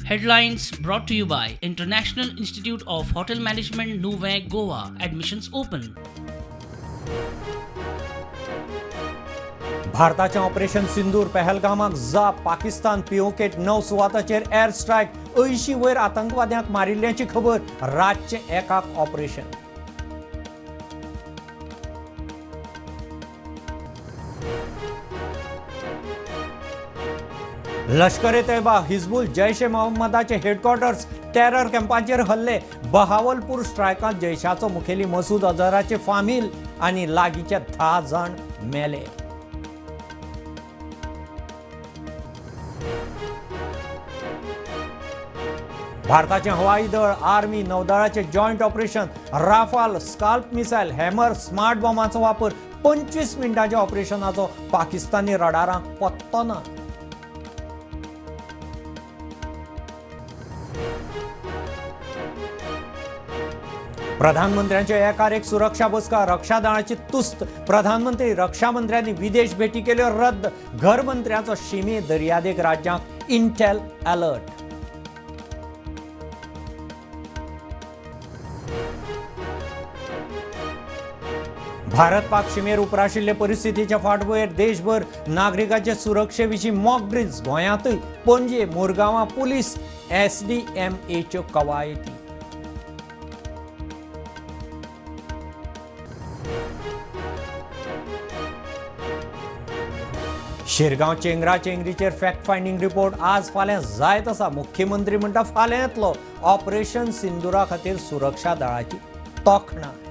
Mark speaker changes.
Speaker 1: Headlines brought to you by International Institute of Hotel Management, Nuvei, Goa. Admissions open.
Speaker 2: भारताचे operation सिंदूर पहलगामाक जाप Pakistan PoK 9 सुवाताचेर air strike 80 वयर आतंकवाद्यांक मारिल्ल्याची खबर रातचे एकाक ऑपरेशन. लष्कर ए तैयबा हिजबुल जैश ए मोहम्मदाचे हेडक्वार्टर्स टेरर कॅम्पांचेर हल्ले. बहावलपूर स्ट्रायकांत जैशाचो मुखेली मसूद अजहराचे फामील आनी लागींचे 10 जण मेले. भारताचे हवाई दळ आर्मी नौदळाचे joint operation Rafale SCALP missile hammer smart बॉम्बांचो वापर 25 मिनिटांच्या ऑपरेशनाचो पाकिस्तानी रडारांक पत्तो ना. प्रधानमंत्र्यांचे एकार एक सुरक्षा बसका रक्षा दळाची तुस्त. प्रधानमंत्री रक्षा मंत्र्यांनी विदेश भेटी केल्यो रद्द. घर मंत्र्यांचो शिमे दर्यादेग राज्यांक इंटेल अलर्ट. भारत पाक शिमेर उपराशिल्ले परिस्थितीच्या फाटभुंयेर देशभर नागरिकांचे सुरक्षे विशीं मॉक ड्रिल्स. गोंयांतय पणजे मुरगांवां पुलीस SDMAच्यो कवायती. शिरगांव चेंगरा चेंगरीचेर फॅक्ट फायंडींग रिपोर्ट आज फाल्यां जायत आसा. मुख्यमंत्री म्हणटा फाल्यां येतलो. ऑपरेशन सिंदुरा खातीर सुरक्षा दळाची तोखणाय.